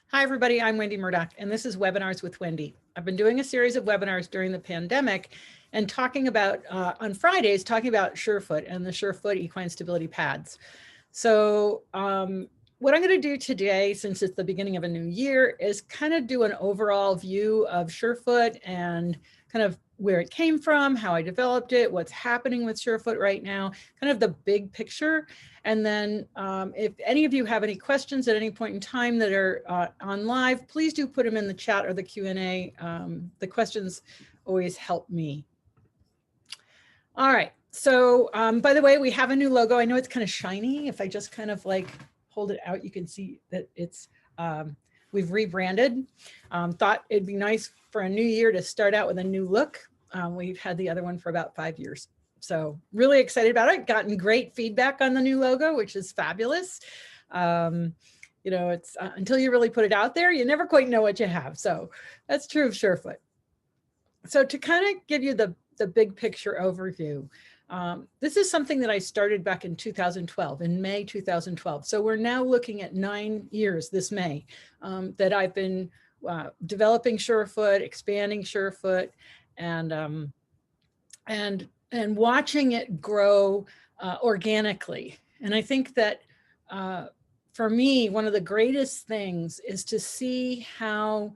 Hi, everybody. I'm Wendy Murdoch, and this is Webinars with Wendy. I've been doing a series of webinars during the pandemic and talking about, on Fridays, talking about Surefoot and the Surefoot equine stability pads. So what I'm going to do today, since it's the beginning of a new year, is kind of do an overall view of Surefoot and kind of where it came from, how I developed it, what's happening with Surefoot right now, kind of the big picture. And then if any of you have any questions at any point in time that are on live, please do put them in the chat or the Q&A. The questions always help me. All right. So by the way, we have a new logo. I know it's kind of shiny. If I just kind of like hold it out, you can see that it's, we've rebranded. Thought it'd be nice for a new year to start out with a new look. We've had the other one for about 5 years. So really excited about it. Gotten great feedback on the new logo, which is fabulous. You know, it's until you really put it out there, you never quite know what you have. So that's true of Surefoot. So to kind of give you the big picture overview, this is something that I started back in 2012, in May 2012. So we're now looking at 9 years this May that I've been developing Surefoot, expanding Surefoot, and watching it grow organically. And I think that for me, one of the greatest things is to see how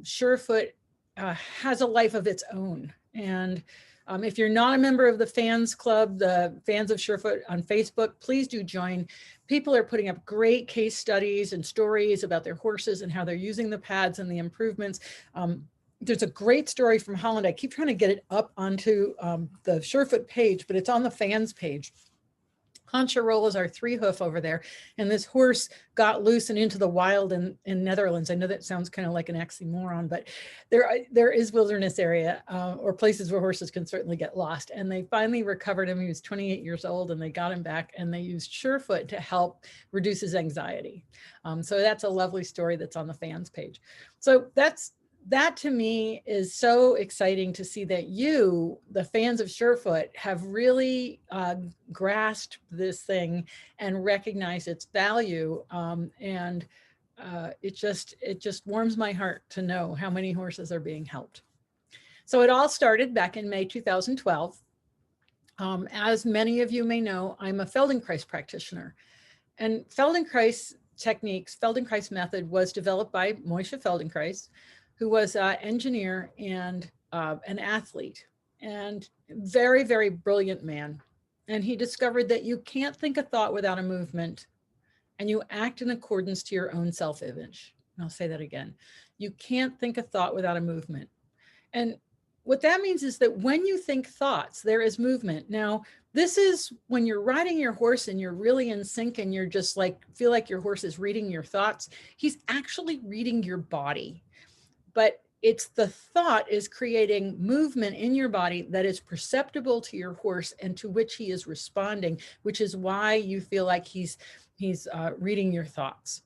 Surefoot has a life of its own. And if you're not a member of the fans club, the fans of Surefoot on Facebook, please do join. People are putting up great case studies and stories about their horses and how they're using the pads and the improvements. There's a great story from Holland. I keep trying to get it up onto the Surefoot page, but it's on the fans page. Concharoll is our 3-hoof over there. And this horse got loose and into the wild in Netherlands. I know that sounds kind of like an oxymoron, but there is wilderness area or places where horses can certainly get lost. And they finally recovered him. He was 28 years old and they got him back and they used Surefoot to help reduce his anxiety. So that's a lovely story that's on the fans page. So that to me is so exciting to see that you, the fans of Surefoot, have really grasped this thing and recognized its value. It just warms my heart to know how many horses are being helped. So it all started back in May 2012. As many of you may know, I'm a Feldenkrais practitioner. And Feldenkrais techniques, Feldenkrais method was developed by Moshe Feldenkrais, who was an engineer and an athlete and very, very brilliant man. And he discovered that you can't think a thought without a movement and you act in accordance to your own self-image. And I'll say that again. You can't think a thought without a movement. And what that means is that when you think thoughts, there is movement. Now, this is when you're riding your horse and you're really in sync and you're just like, feel like your horse is reading your thoughts. He's actually reading your body. But it's the thought is creating movement in your body that is perceptible to your horse and to which he is responding, which is why you feel like he's reading your thoughts.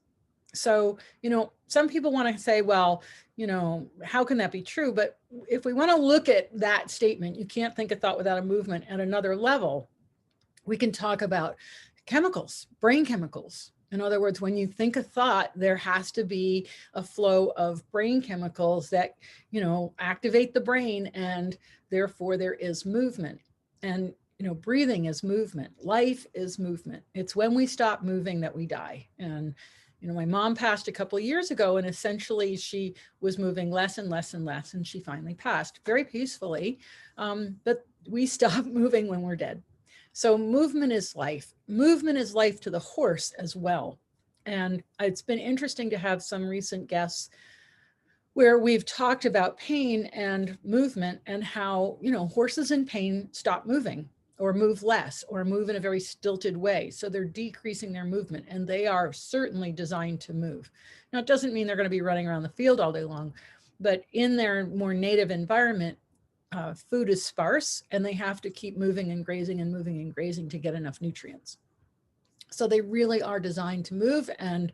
So, you know, some people want to say, well, you know, how can that be true? But if we want to look at that statement, you can't think a thought without a movement at another level, we can talk about chemicals, brain chemicals. In other words, when you think a thought, there has to be a flow of brain chemicals that, you know, activate the brain and therefore there is movement. And, you know, breathing is movement. Life is movement. It's when we stop moving that we die. And, you know, my mom passed a couple of years ago and essentially she was moving less and less and less and she finally passed very peacefully. But we stop moving when we're dead. So movement is life. Movement is life to the horse as well. And it's been interesting to have some recent guests where we've talked about pain and movement and how, you know, horses in pain stop moving or move less or move in a very stilted way. So they're decreasing their movement and they are certainly designed to move. Now, it doesn't mean they're going to be running around the field all day long, but in their more native environment, food is sparse and they have to keep moving and grazing and moving and grazing to get enough nutrients. So they really are designed to move. And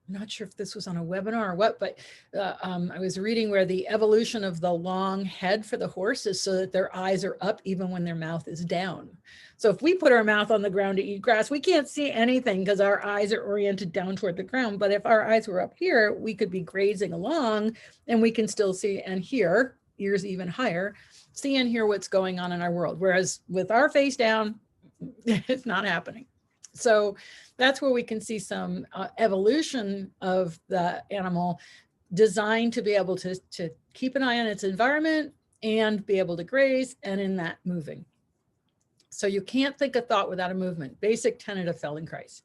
I'm not sure if this was on a webinar or what, but I was reading where the evolution of the long head for the horse is so that their eyes are up even when their mouth is down. So if we put our mouth on the ground to eat grass, we can't see anything because our eyes are oriented down toward the ground. But if our eyes were up here, we could be grazing along and we can still see and hear, ears even higher, see and hear what's going on in our world. Whereas with our face down, it's not happening. So that's where we can see some evolution of the animal designed to be able to keep an eye on its environment and be able to graze, and in that moving. So you can't think a thought without a movement, basic tenet of Feldenkrais.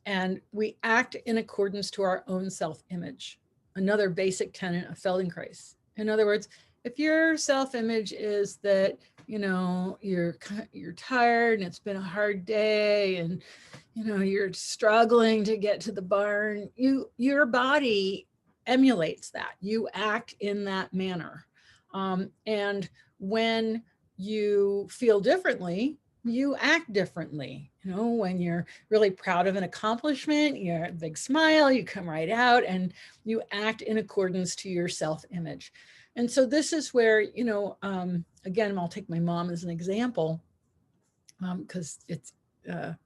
And we act in accordance to our own self-image, another basic tenet of Feldenkrais. In other words, if your self-image is that, you know, you're tired and it's been a hard day and, you know, you're struggling to get to the barn, your body emulates that. You act in that manner. And when you feel differently, you act differently. You know, when you're really proud of an accomplishment, you're a big smile, you come right out and you act in accordance to your self-image. And so this is where, you know, again, I'll take my mom as an example because it's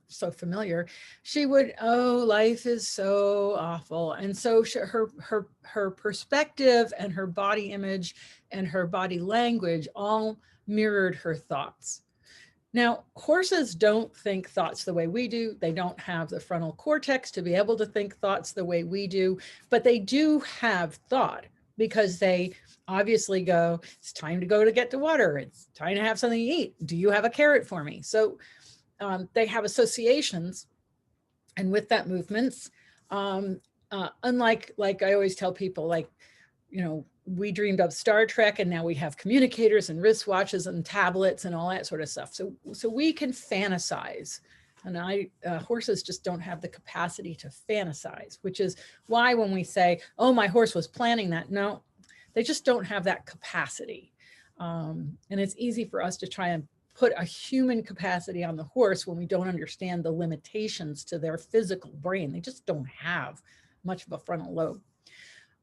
so familiar. She would, oh, life is so awful. And so her perspective and her body image and her body language all mirrored her thoughts. Now, horses don't think thoughts the way we do. They don't have the frontal cortex to be able to think thoughts the way we do, but they do have thought because they obviously go, it's time to go to get the water. It's time to have something to eat. Do you have a carrot for me? So they have associations, and with that movements, unlike, like I always tell people, like, you know, we dreamed of Star Trek and now we have communicators and wristwatches and tablets and all that sort of stuff. So we can fantasize, and horses just don't have the capacity to fantasize, which is why when we say, oh, my horse was planning that, no, they just don't have that capacity. And it's easy for us to try and put a human capacity on the horse when we don't understand the limitations to their physical brain. They just don't have much of a frontal lobe.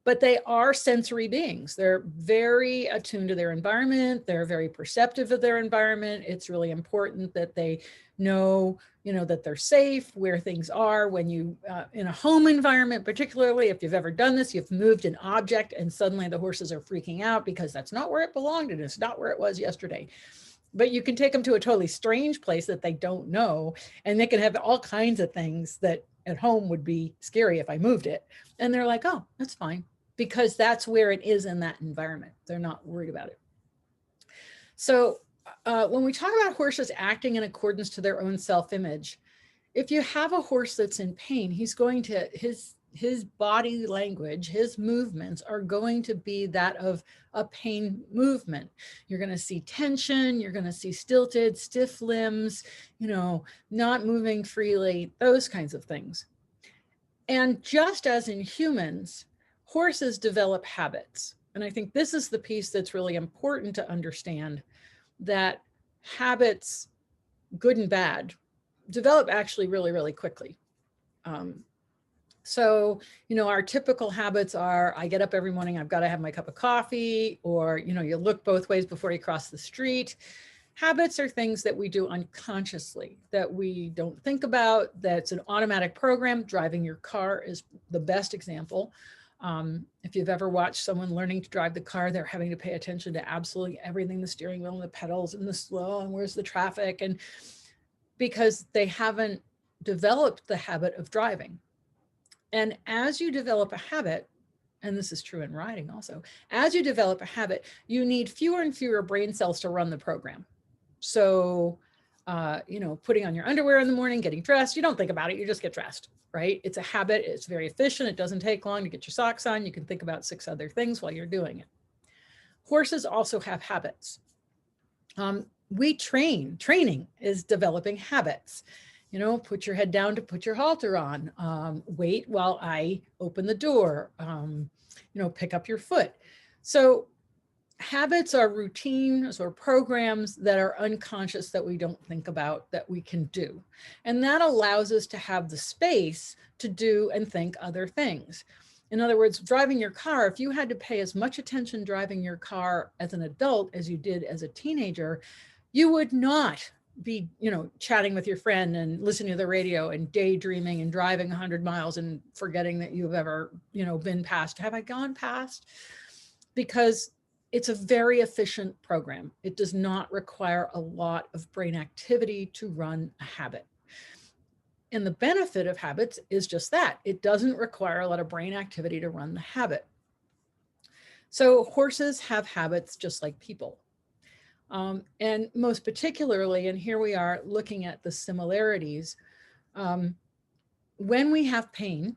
But they are sensory beings. They're very attuned to their environment. They're very perceptive of their environment. It's really important that they know, you know, that they're safe, where things are. When you, in a home environment, particularly if you've ever done this, you've moved an object and suddenly the horses are freaking out because that's not where it belonged and it's not where it was yesterday. But you can take them to a totally strange place that they don't know, and they can have all kinds of things that at home would be scary if I moved it. And they're like, oh, that's fine, because that's where it is in that environment. They're not worried about it. So when we talk about horses acting in accordance to their own self-image, if you have a horse that's in pain, he's going to, his body language, his movements are going to be that of a pain movement. You're going to see tension, you're going to see stilted, stiff limbs, you know, not moving freely, those kinds of things. And just as in humans, horses develop habits. And I think this is the piece that's really important to understand, that habits, good and bad, develop actually really, really quickly. So, you know, our typical habits are, I get up every morning, I've got to have my cup of coffee, or, you know, you look both ways before you cross the street. Habits are things that we do unconsciously, that we don't think about, that's an automatic program. Driving your car is the best example. If you've ever watched someone learning to drive the car, they're having to pay attention to absolutely everything, the steering wheel and the pedals and the slow and where's the traffic, and because they haven't developed the habit of driving. And as you develop a habit, and this is true in riding also, as you develop a habit, you need fewer and fewer brain cells to run the program. So, you know, putting on your underwear in the morning, getting dressed, you don't think about it, you just get dressed, right? It's a habit, it's very efficient, it doesn't take long to get your socks on, you can think about 6 other things while you're doing it. Horses also have habits. We training is developing habits. You know, put your head down to put your halter on, wait while I open the door, you know, pick up your foot. So habits are routines or programs that are unconscious that we don't think about that we can do. And that allows us to have the space to do and think other things. In other words, driving your car, if you had to pay as much attention driving your car as an adult as you did as a teenager, you would not be, chatting with your friend and listening to the radio and daydreaming and driving 100 miles and forgetting that you've ever, been past. Have I gone past? Because it's a very efficient program. It does not require a lot of brain activity to run a habit. And the benefit of habits is just that. It doesn't require a lot of brain activity to run the habit. So horses have habits just like people. And most particularly, and here we are looking at the similarities, when we have pain,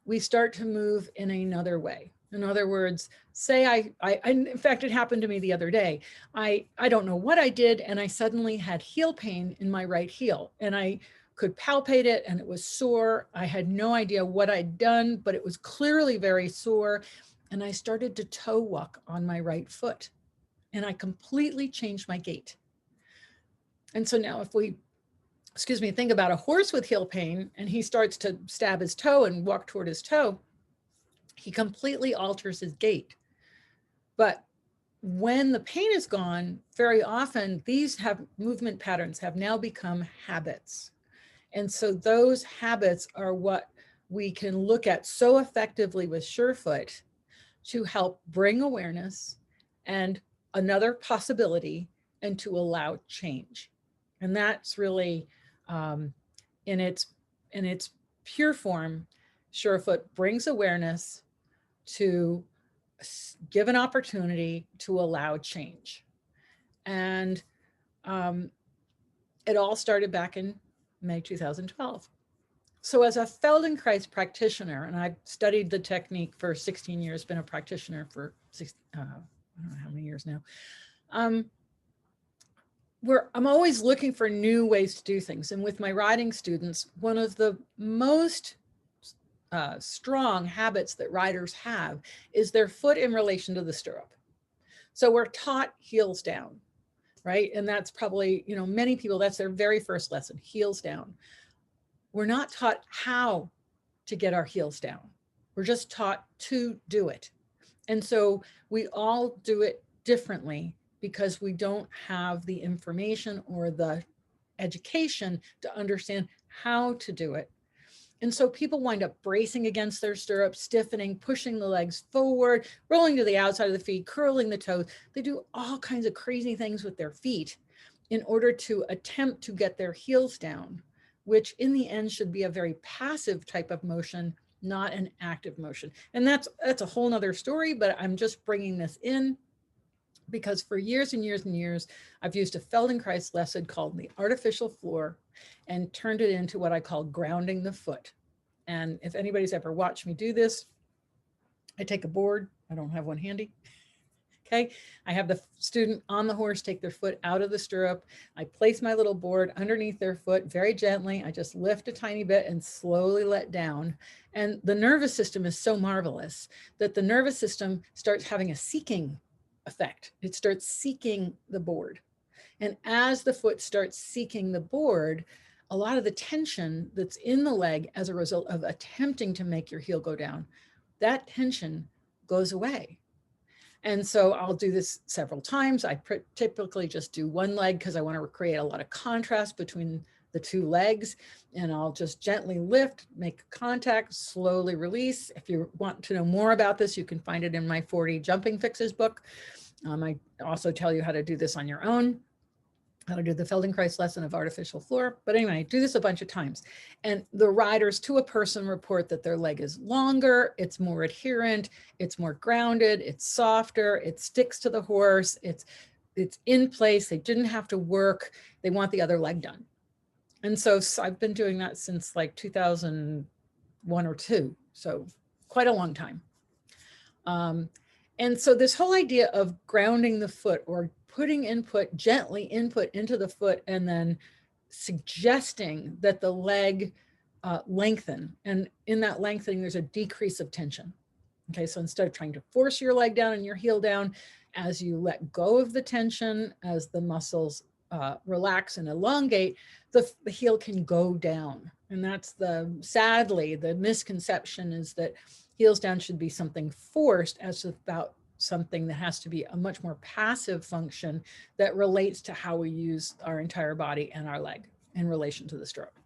we start to move in another way. In other words, say in fact, it happened to me the other day. I don't know what I did, and I suddenly had heel pain in my right heel, and I could palpate it, and it was sore. I had no idea what I'd done, but it was clearly very sore. And I started to toe walk on my right foot, and I completely changed my gait. And so now if we, think about a horse with heel pain, and he starts to stab his toe and walk toward his toe, he completely alters his gait. But when the pain is gone, very often these movement patterns have now become habits. And so those habits are what we can look at so effectively with Surefoot to help bring awareness and another possibility and to allow change. And that's really in its pure form, Surefoot brings awareness to give an opportunity to allow change. And it all started back in May 2012. So as a Feldenkrais practitioner, and I've studied the technique for 16 years, been a practitioner for I don't know how many years now. I'm always looking for new ways to do things. And with my riding students, one of the most strong habits that riders have is their foot in relation to the stirrup. So we're taught heels down, right? And that's probably, many people, that's their very first lesson, heels down. We're not taught how to get our heels down. We're just taught to do it. And so we all do it differently because we don't have the information or the education to understand how to do it. And so people wind up bracing against their stirrups, stiffening, pushing the legs forward, rolling to the outside of the feet, curling the toes. They do all kinds of crazy things with their feet in order to attempt to get their heels down, which in the end should be a very passive type of motion, not an active motion. And that's a whole nother story, but I'm just bringing this in because for years and years and years, I've used a Feldenkrais method called the artificial floor and turned it into what I call grounding the foot. And if anybody's ever watched me do this, I take a board, I don't have one handy. Okay, I have the student on the horse take their foot out of the stirrup. I place my little board underneath their foot very gently. I just lift a tiny bit and slowly let down. And the nervous system is so marvelous that the nervous system starts having a seeking effect. It starts seeking the board. And as the foot starts seeking the board, a lot of the tension that's in the leg as a result of attempting to make your heel go down, that tension goes away. And so I'll do this several times. I typically just do one leg because I want to create a lot of contrast between the two legs. And I'll just gently lift, make contact, slowly release. If you want to know more about this, you can find it in my 40 Jumping Fixes book. I also tell you how to do this on your own, how to do the Feldenkrais lesson of artificial floor. But anyway, I do this a bunch of times. And the riders to a person report that their leg is longer, it's more adherent, it's more grounded, it's softer, it sticks to the horse, it's in place, they didn't have to work, they want the other leg done. And so I've been doing that since like 2001 or 2, so quite a long time. And so this whole idea of grounding the foot or putting gently input into the foot and then suggesting that the leg lengthen. And in that lengthening, there's a decrease of tension. Okay, so instead of trying to force your leg down and your heel down, As you let go of the tension, as the muscles relax and elongate, the heel can go down. And that's sadly, the misconception is that heels down should be something forced, as about something that has to be a much more passive function that relates to how we use our entire body and our leg in relation to the stirrup.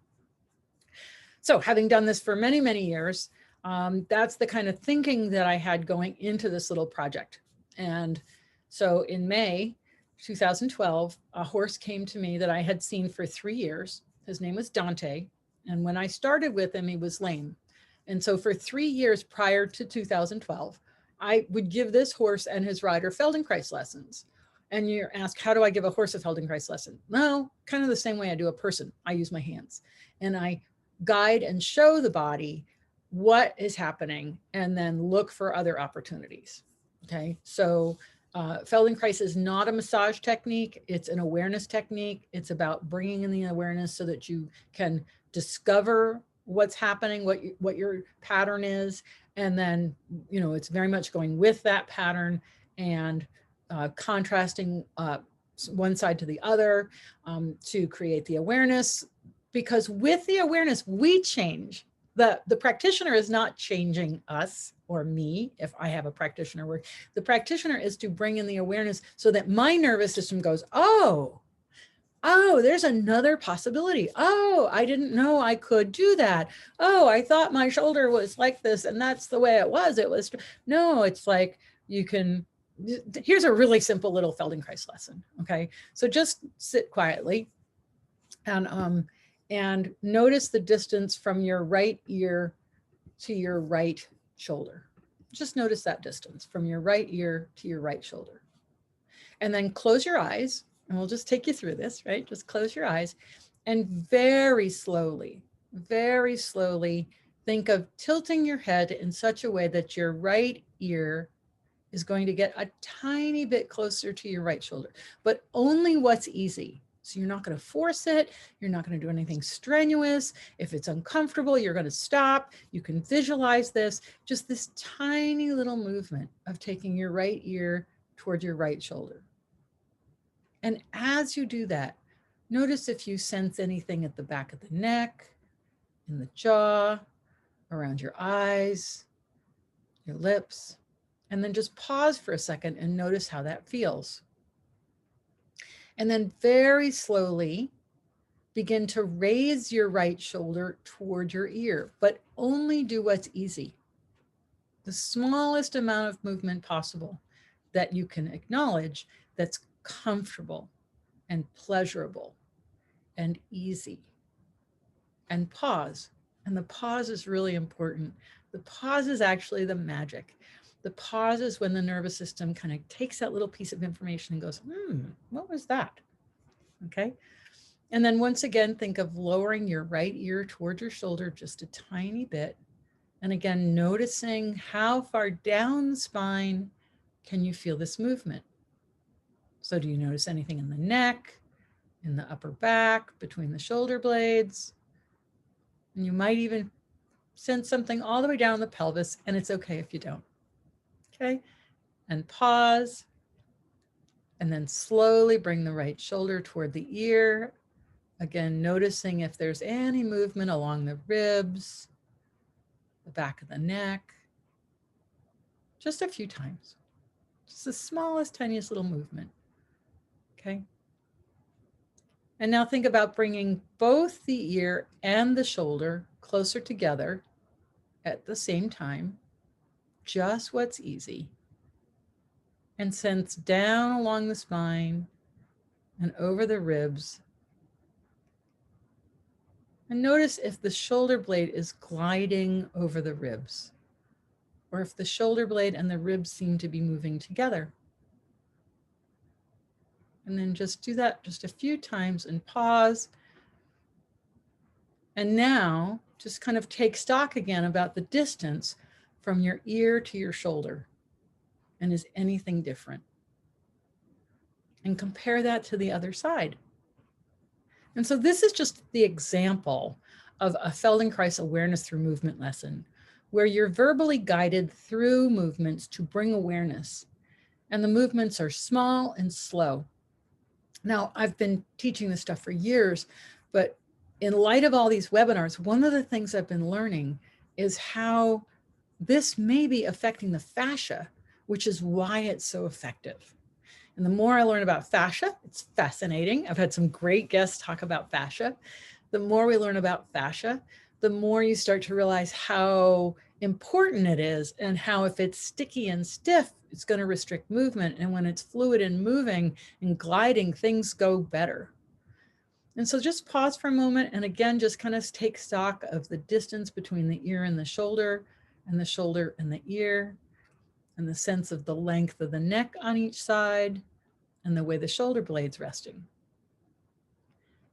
So having done this for many, many years, that's the kind of thinking that I had going into this little project. And so in May 2012, a horse came to me that I had seen for 3 years. His name was Dante. And when I started with him, he was lame. And so for 3 years prior to 2012, I would give this horse and his rider Feldenkrais lessons. And you're asked, how do I give a horse a Feldenkrais lesson? Well, kind of the same way I do a person. I use my hands and I guide and show the body what is happening and then look for other opportunities. Okay, so Feldenkrais is not a massage technique. It's an awareness technique. It's about bringing in the awareness so that you can discover what's happening, what your pattern is. And then, you know, it's very much going with that pattern and contrasting one side to the other to create the awareness. Because with the awareness, we change. The practitioner is not changing us or me if I have a practitioner work. The practitioner is to bring in the awareness so that my nervous system goes, oh, there's another possibility. Oh, I didn't know I could do that. Oh, I thought my shoulder was like this and that's the way it was. No, it's like you can, here's a really simple little Feldenkrais lesson. Okay. So just sit quietly and notice the distance from your right ear to your right shoulder. Just notice that distance from your right ear to your right shoulder. And then close your eyes, and we'll just take you through this, right? Just close your eyes and very slowly think of tilting your head in such a way that your right ear is going to get a tiny bit closer to your right shoulder, but only what's easy. So you're not going to force it. You're not going to do anything strenuous. If it's uncomfortable, you're going to stop. You can visualize this, just this tiny little movement of taking your right ear toward your right shoulder. And as you do that, notice if you sense anything at the back of the neck, in the jaw, around your eyes, your lips, and then just pause for a second and notice how that feels. And then very slowly begin to raise your right shoulder toward your ear, but only do what's easy. The smallest amount of movement possible that you can acknowledge that's comfortable and pleasurable and easy. And pause. And the pause is really important. The pause is actually the magic. The pause is when the nervous system kind of takes that little piece of information and goes, what was that? Okay. And then once again, think of lowering your right ear toward your shoulder just a tiny bit. And again, noticing how far down the spine can you feel this movement? So do you notice anything in the neck, in the upper back, between the shoulder blades? And you might even sense something all the way down the pelvis, and it's okay if you don't. Okay, and pause, and then slowly bring the right shoulder toward the ear. Again, noticing if there's any movement along the ribs, the back of the neck. Just a few times. Just the smallest, tiniest little movement. Okay. And now think about bringing both the ear and the shoulder closer together at the same time. Just what's easy. And sense down along the spine and over the ribs. And notice if the shoulder blade is gliding over the ribs, or if the shoulder blade and the ribs seem to be moving together. And then just do that just a few times and pause. And now just kind of take stock again about the distance from your ear to your shoulder. And is anything different? And compare that to the other side. And so this is just the example of a Feldenkrais awareness through movement lesson, where you're verbally guided through movements to bring awareness. and the movements are small and slow. Now, I've been teaching this stuff for years, but in light of all these webinars, one of the things I've been learning is how this may be affecting the fascia, which is why it's so effective. And the more I learn about fascia, it's fascinating. I've had some great guests talk about fascia. The more we learn about fascia, the more you start to realize how important it is, and how if it's sticky and stiff, it's going to restrict movement. And when it's fluid and moving and gliding, things go better. And so just pause for a moment, and again, just kind of take stock of the distance between the ear and the shoulder and the ear, and the sense of the length of the neck on each side and the way the shoulder blade's resting.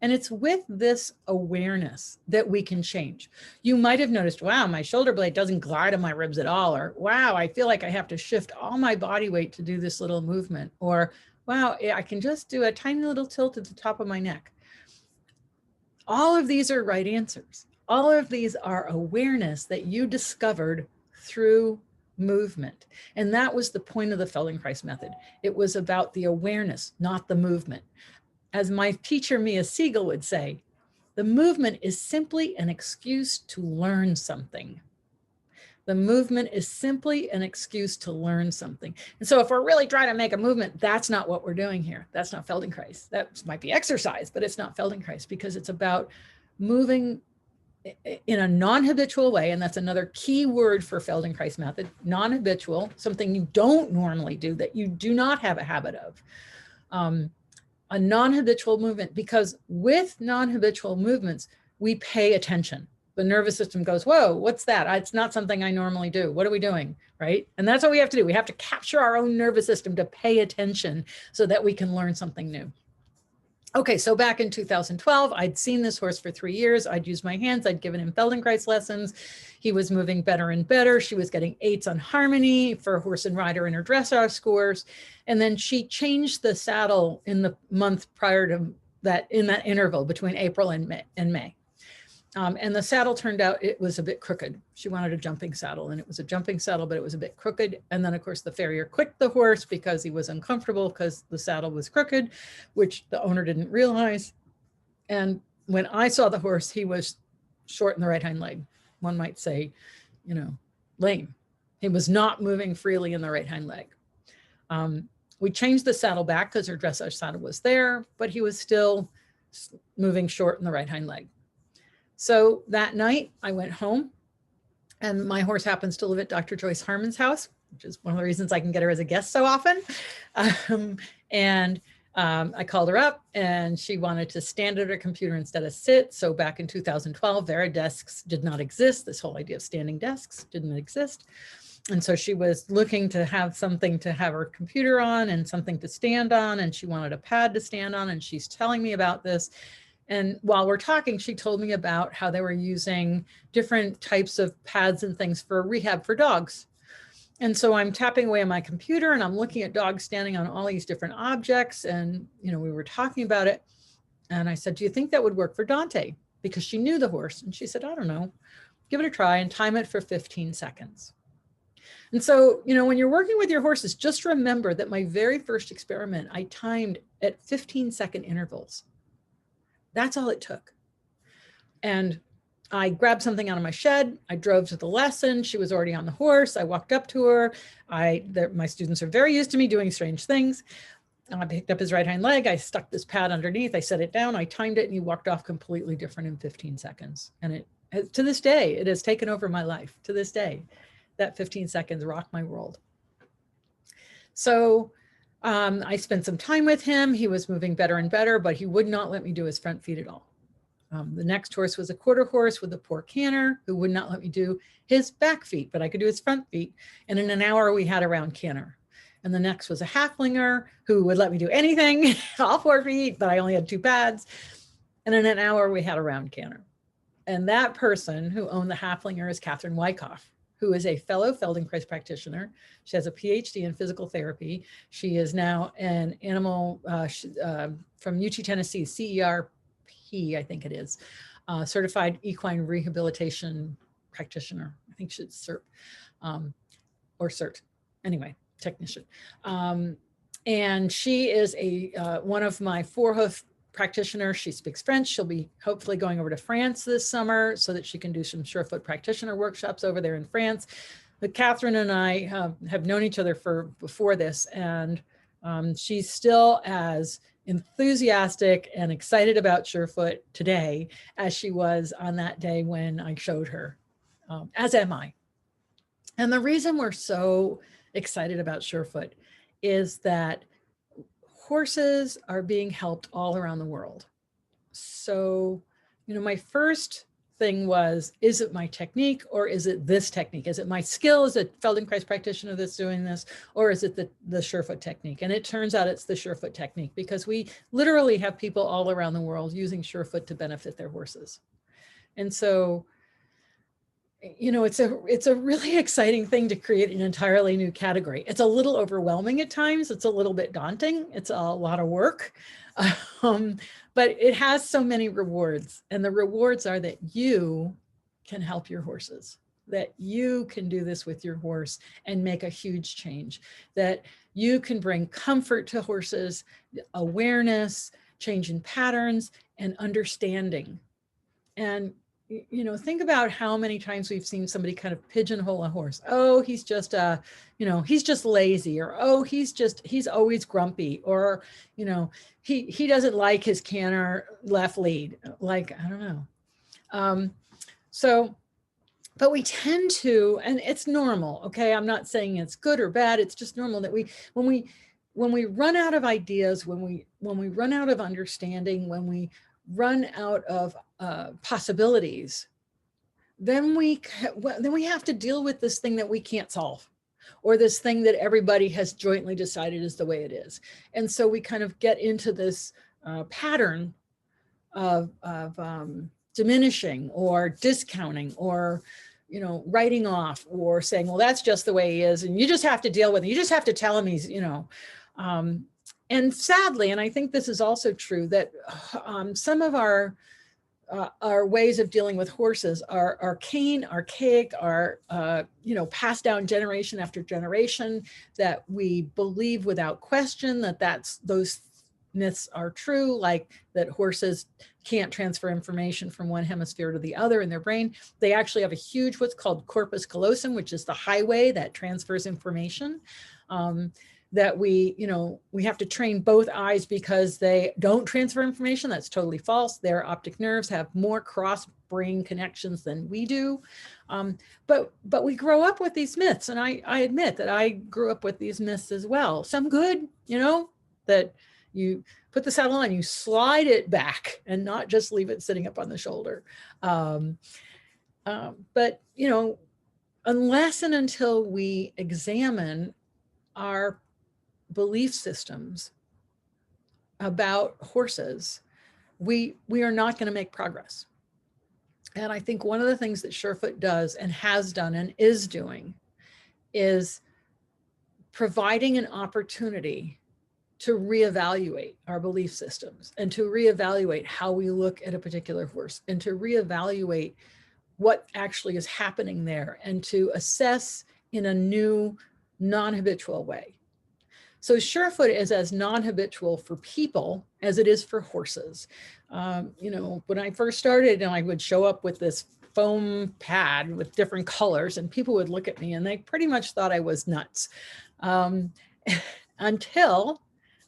And it's with this awareness that we can change. You might have noticed, wow, my shoulder blade doesn't glide on my ribs at all. Or wow, I feel like I have to shift all my body weight to do this little movement. Or wow, I can just do a tiny little tilt at the top of my neck. All of these are right answers. All of these are awareness that you discovered through movement. And that was the point of the Feldenkrais method. It was about the awareness, not the movement. As my teacher, Mia Siegel, would say, the movement is simply an excuse to learn something. The movement is simply an excuse to learn something. And so if we're really trying to make a movement, that's not what we're doing here. That's not Feldenkrais. That might be exercise, but it's not Feldenkrais, because it's about moving in a non-habitual way. And that's another key word for Feldenkrais method, non-habitual, something you don't normally do, that you do not have a habit of. A non-habitual movement, because with non-habitual movements, we pay attention. The nervous system goes, whoa, what's that? It's not something I normally do. What are we doing, right? And that's what we have to do. We have to capture our own nervous system to pay attention so that we can learn something new. Okay, so back in 2012, I'd seen this horse for 3 years. I'd used my hands. I'd given him Feldenkrais lessons. He was moving better and better. She was getting 8s on harmony for horse and rider in her dressage scores. And then she changed the saddle in the month prior to that, in that interval between April and May. And the saddle turned out it was a bit crooked. She wanted a jumping saddle, and it was a jumping saddle, but it was a bit crooked. And then, of course, the farrier quit the horse because he was uncomfortable because the saddle was crooked, which the owner didn't realize. And when I saw the horse, he was short in the right hind leg. One might say, you know, lame. He was not moving freely in the right hind leg. We changed the saddle back because her dressage saddle was there, but he was still moving short in the right hind leg. So that night I went home, and my horse happens to live at Dr. Joyce Harmon's house, which is one of the reasons I can get her as a guest so often. I called her up, and she wanted to stand at her computer instead of sit. So back in 2012, Vera desks did not exist. This whole idea of standing desks didn't exist. And so she was looking to have something to have her computer on and something to stand on, and she wanted a pad to stand on, and she's telling me about this. And while we're talking, she told me about how they were using different types of pads and things for rehab for dogs. And so I'm tapping away on my computer, and I'm looking at dogs standing on all these different objects. And, you know, we were talking about it. And I said, do you think that would work for Dante? Because she knew the horse. And she said, I don't know, give it a try and time it for 15 seconds. And so, you know, when you're working with your horses, just remember that my very first experiment, I timed at 15-second intervals. That's all it took. And I grabbed something out of my shed. I drove to the lesson. She was already on the horse. I walked up to her. My students are very used to me doing strange things. I picked up his right hind leg. I stuck this pad underneath. I set it down. I timed it, and he walked off completely different in 15 seconds. And to this day, it has taken over my life. To this day, that 15 seconds rocked my world. So I spent some time with him. He was moving better and better, but he would not let me do his front feet at all. The next horse was a quarter horse with a poor canter who would not let me do his back feet, but I could do his front feet. And in an hour, we had a round canter. And the next was a halflinger who would let me do anything, all 4 feet, but I only had 2 pads. And in an hour, we had a round canter. And that person who owned the halflinger is Katherine Wyckoff, who is a fellow Feldenkrais practitioner. She has a PhD in physical therapy. She is now an animal from UT Tennessee, CERP, I think it is, certified equine rehabilitation practitioner. I think she's CERP or CERT. Anyway, technician. And she is one of my 4-hoof practitioners. She speaks French. She'll be hopefully going over to France this summer so that she can do some surefoot practitioner workshops over there in France. But Katherine and I have known each other before this, and she's still as enthusiastic and excited about surefoot today as she was on that day when I showed her, as am I. And the reason we're so excited about surefoot is that horses are being helped all around the world. So, you know, my first thing was, is it my technique or is it this technique? Is it my skill as a Feldenkrais practitioner that's doing this, or is it the surefoot technique? And it turns out it's the surefoot technique, because we literally have people all around the world using surefoot to benefit their horses. And so, you know, it's a really exciting thing to create an entirely new category. It's a little overwhelming at times. It's a little bit daunting. It's a lot of work, but it has so many rewards. And the rewards are that you can help your horses, that you can do this with your horse and make a huge change, that you can bring comfort to horses, awareness, change in patterns, and understanding. And you know, think about how many times we've seen somebody kind of pigeonhole a horse. Oh, he's just, you know, he's just lazy, or, oh, he's always grumpy, or, you know, he doesn't like his canter left lead. Like, I don't know. But we tend to, and it's normal. Okay. I'm not saying it's good or bad. It's just normal that when we run out of ideas, when we run out of understanding, when we run out of possibilities, then we have to deal with this thing that we can't solve, or this thing that everybody has jointly decided is the way it is. And so we kind of get into this pattern of diminishing or discounting, or, you know, writing off, or saying, well, that's just the way he is, and you just have to deal with it. You just have to tell him he's, you know, and sadly, and I think this is also true, that some of our ways of dealing with horses are arcane, archaic, are you know, passed down generation after generation, that we believe without question that those myths are true, like that horses can't transfer information from one hemisphere to the other in their brain. They actually have a huge, what's called corpus callosum, which is the highway that transfers information. That we have to train both eyes because they don't transfer information. That's totally false. Their optic nerves have more cross brain connections than we do. But we grow up with these myths. And I admit that I grew up with these myths as well. Some good, you know, that you put the saddle on, you slide it back and not just leave it sitting up on the shoulder. But, you know, unless and until we examine our belief systems about horses, we are not going to make progress. And I think one of the things that Surefoot does and has done and is doing is providing an opportunity to reevaluate our belief systems, and to reevaluate how we look at a particular horse, and to reevaluate what actually is happening there, and to assess in a new, non-habitual way. So Surefoot is as non-habitual for people as it is for horses. You know, when I first started, and I would show up with this foam pad with different colors, and people would look at me and they pretty much thought I was nuts. Until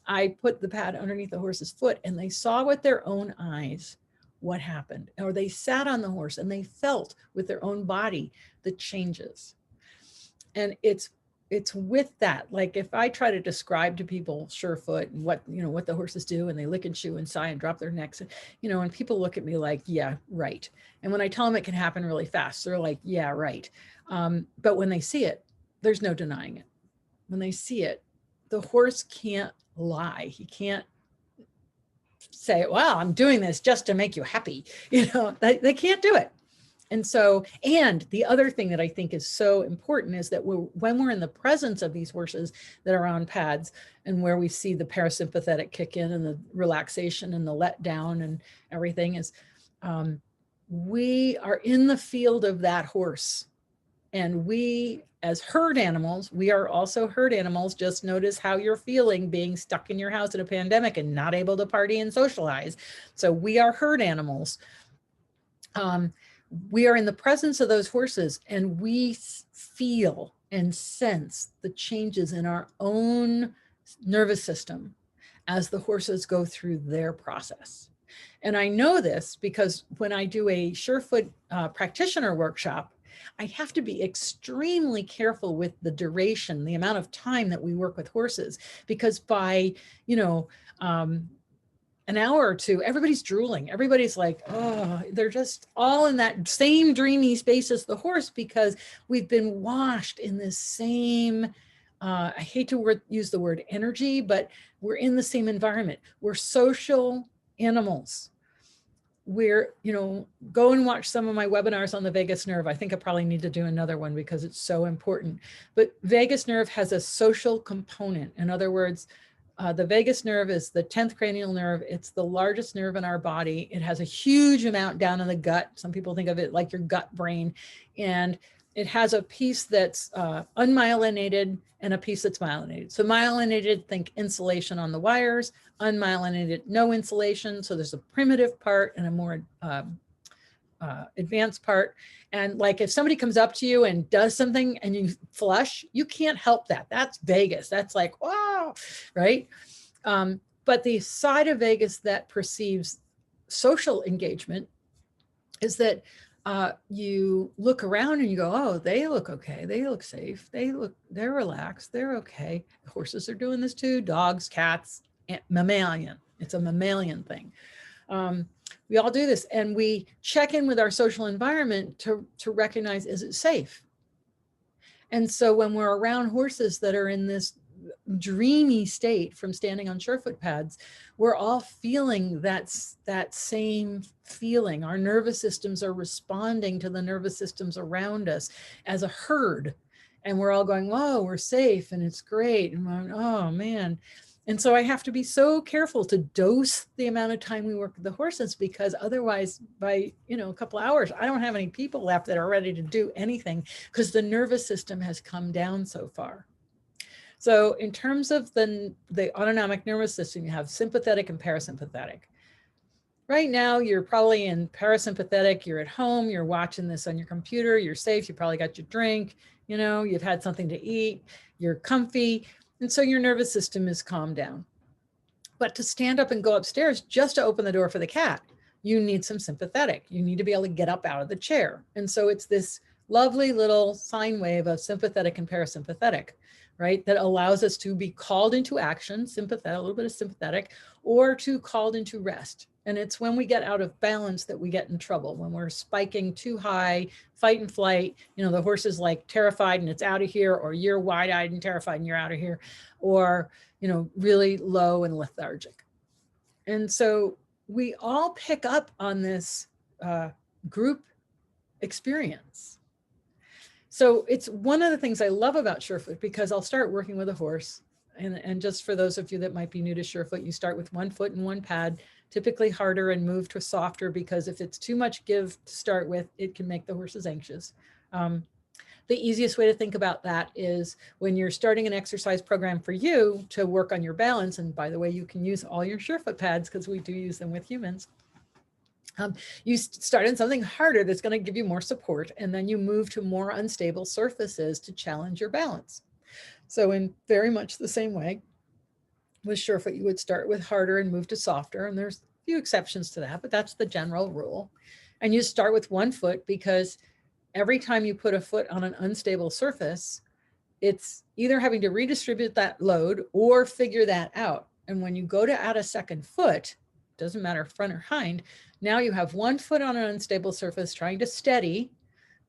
I put the pad underneath the horse's foot and they saw with their own eyes what happened, or they sat on the horse and they felt with their own body the changes. And it's with that, like if I try to describe to people Surefoot and what the horses do, and they lick and chew and sigh and drop their necks, and, you know, and people look at me like, yeah, right. And when I tell them it can happen really fast, they're like, yeah, right. But when they see it, there's no denying it. When they see it, the horse can't lie. He can't say, well, I'm doing this just to make you happy. You know, they can't do it. And so, and the other thing that I think is so important is that when we're in the presence of these horses that are on pads, and where we see the parasympathetic kick in, and the relaxation and the let down and everything, is we are in the field of that horse. And we, as herd animals, we are also herd animals. Just notice how you're feeling being stuck in your house in a pandemic and not able to party and socialize. So we are herd animals. We are in the presence of those horses, and we feel and sense the changes in our own nervous system as the horses go through their process. And I know this because when I do a Surefoot practitioner workshop, I have to be extremely careful with the duration, the amount of time that we work with horses, because by, an hour or two, everybody's drooling. Everybody's like, oh, they're just all in that same dreamy space as the horse, because we've been washed in this same, I hate to use the word energy, but we're in the same environment. We're social animals. We're, go and watch some of my webinars on the vagus nerve. I think I probably need to do another one because it's so important. But vagus nerve has a social component. In other words, the vagus nerve is the 10th cranial nerve. It's the largest nerve in our body. It has a huge amount down in the gut. Some people think of it like your gut brain. And it has a piece that's unmyelinated and a piece that's myelinated. So myelinated, think insulation on the wires. Unmyelinated, no insulation. So there's a primitive part and a more advanced part. And like if somebody comes up to you and does something and you flush, you can't help that. That's vagus. That's like, wow, right? But the side of vagus that perceives social engagement is that you look around and you go, oh, they look okay. They look safe. They're relaxed. They're okay. Horses are doing this too. Dogs, cats, mammalian. It's a mammalian thing. We all do this, and we check in with our social environment to recognize, is it safe? And so when we're around horses that are in this dreamy state from standing on Surefoot pads, we're all feeling that same feeling. Our nervous systems are responding to the nervous systems around us as a herd. And we're all going, oh, we're safe and it's great. And we're going, oh man. And so I have to be so careful to dose the amount of time we work with the horses, because otherwise by, a couple of hours, I don't have any people left that are ready to do anything because the nervous system has come down so far. So in terms of the autonomic nervous system, you have sympathetic and parasympathetic. Right now, you're probably in parasympathetic, you're at home, you're watching this on your computer, you're safe, you probably got your drink, you've had something to eat, you're comfy. And so your nervous system is calmed down. But to stand up and go upstairs just to open the door for the cat, you need some sympathetic. You need to be able to get up out of the chair. And so it's this lovely little sine wave of sympathetic and parasympathetic, right? That allows us to be called into action, sympathetic, a little bit of sympathetic, or to called into rest. And it's when we get out of balance that we get in trouble. When we're spiking too high, fight and flight, the horse is like terrified and it's out of here, or you're wide-eyed and terrified and you're out of here, or, really low and lethargic. And so we all pick up on this group experience. So it's one of the things I love about Surefoot, because I'll start working with a horse. And just for those of you that might be new to Surefoot, you start with 1 foot and 1 pad, typically harder, and move to softer, because if it's too much give to start with, it can make the horses anxious. The easiest way to think about that is when you're starting an exercise program for you to work on your balance. And by the way, you can use all your Surefoot pads because we do use them with humans. You start on something harder that's going to give you more support, and then you move to more unstable surfaces to challenge your balance. So in very much the same way with Surefoot, you would start with harder and move to softer. And there's a few exceptions to that, but that's the general rule. And you start with 1 foot because every time you put a foot on an unstable surface, it's either having to redistribute that load or figure that out. And when you go to add a second foot, doesn't matter front or hind, now you have 1 foot on an unstable surface trying to steady,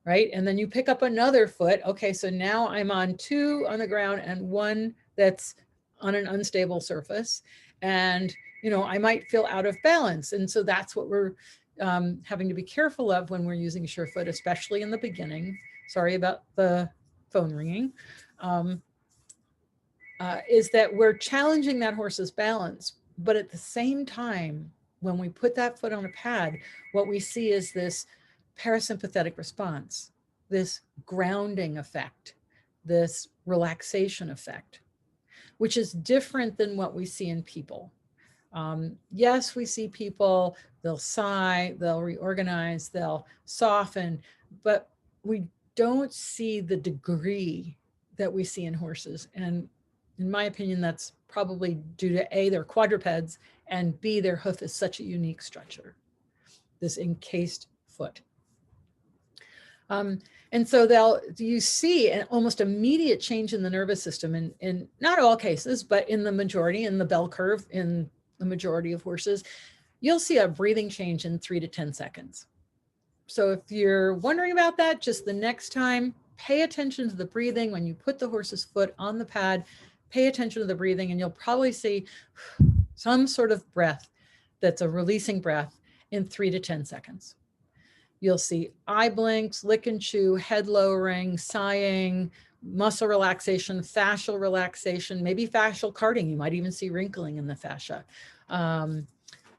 right? And then you pick up another foot. Okay, so now I'm on 2 on the ground and 1 that's on an unstable surface. And, I might feel out of balance. And so that's what we're having to be careful of when we're using Surefoot, especially in the beginning. Sorry about the phone ringing. Is that we're challenging that horse's balance. But at the same time, when we put that foot on a pad, what we see is this parasympathetic response. this grounding effect, this relaxation effect, which is different than what we see in people. Yes, we see people, they'll sigh, they'll reorganize, they'll soften, but we don't see the degree that we see in horses. And in my opinion, that's probably due to A, they're quadrupeds, and B, their hoof is such a unique structure, this encased foot. And so you see an almost immediate change in the nervous system in not all cases, but in the majority, in the bell curve, in the majority of horses, you'll see a breathing change in 3 to 10 seconds. So if you're wondering about that, just the next time, pay attention to the breathing. When you put the horse's foot on the pad, pay attention to the breathing, and you'll probably see some sort of breath that's a releasing breath in 3 to 10 seconds. You'll see eye blinks, lick and chew, head lowering, sighing, muscle relaxation, fascial relaxation, maybe fascial carting. You might even see wrinkling in the fascia.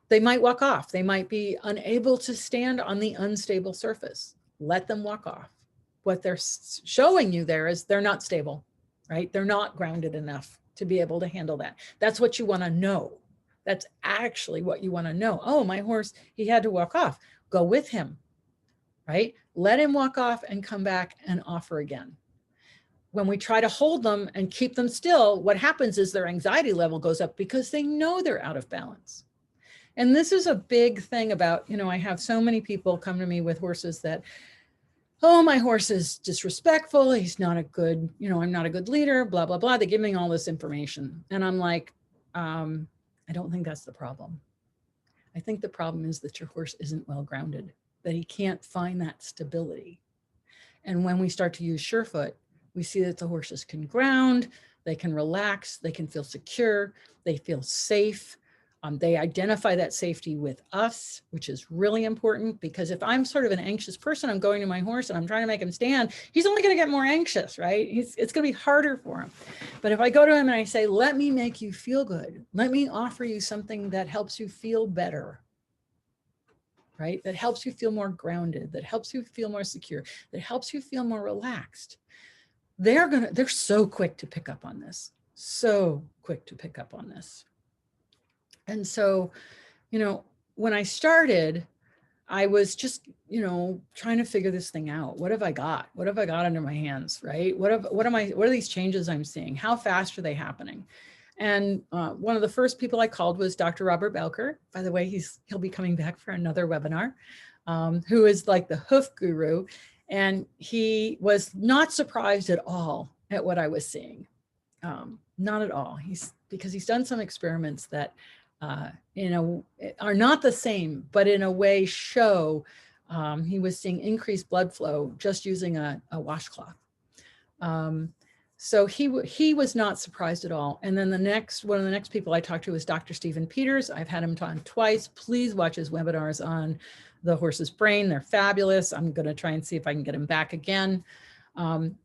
They might walk off. They might be unable to stand on the unstable surface. Let them walk off. What they're showing you there is they're not stable, right? They're not grounded enough to be able to handle that. That's what you want to know. That's actually what you want to know. Oh, my horse, he had to walk off. Go with him, right? Let him walk off and come back and offer again. When we try to hold them and keep them still, what happens is their anxiety level goes up because they know they're out of balance. And this is a big thing about, I have so many people come to me with horses that, oh, my horse is disrespectful. He's not a good, I'm not a good leader, blah, blah, blah. They give me all this information. And I'm like, I don't think that's the problem. I think the problem is that your horse isn't well grounded, that he can't find that stability. And when we start to use Surefoot, we see that the horses can ground, they can relax, they can feel secure, they feel safe. They identify that safety with us, which is really important, because if I'm sort of an anxious person, I'm going to my horse and I'm trying to make him stand, he's only going to get more anxious, right? It's going to be harder for him. But if I go to him and I say, let me make you feel good, let me offer you something that helps you feel better, right? That helps you feel more grounded, that helps you feel more secure, that helps you feel more relaxed. They're so quick to pick up on this, so quick to pick up on this. And so, when I started, I was just, trying to figure this thing out. What have I got? What have I got under my hands, right? What are these changes I'm seeing? How fast are they happening? And one of the first people I called was Dr. Robert Belker. By the way, he'll be coming back for another webinar, who is like the hoof guru. And he was not surprised at all at what I was seeing. Not at all. Because he's done some experiments that are not the same, but in a way show he was seeing increased blood flow just using a washcloth. So he was not surprised at all. And then one of the next people I talked to was Dr. Stephen Peters. I've had him on twice. Please watch his webinars on the horse's brain. They're fabulous. I'm going to try and see if I can get him back again. And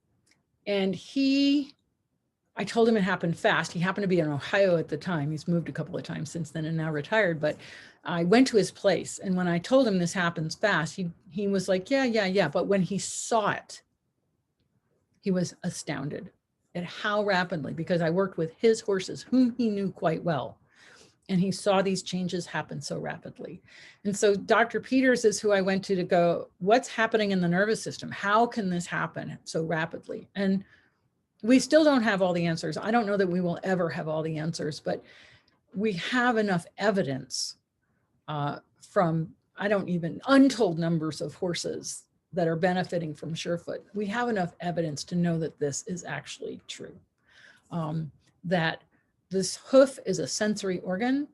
I told him it happened fast. He happened to be in Ohio at the time. He's moved a couple of times since then and now retired, but I went to his place. And when I told him this happens fast, he was like, yeah. But when he saw it, he was astounded at how rapidly, because I worked with his horses, whom he knew quite well. And he saw these changes happen so rapidly. And so Dr. Peters is who I went to go, what's happening in the nervous system? How can this happen so rapidly? And we still don't have all the answers. I don't know that we will ever have all the answers, but we have enough evidence from, untold numbers of horses that are benefiting from Surefoot. We have enough evidence to know that this is actually true. That this hoof is a sensory organ.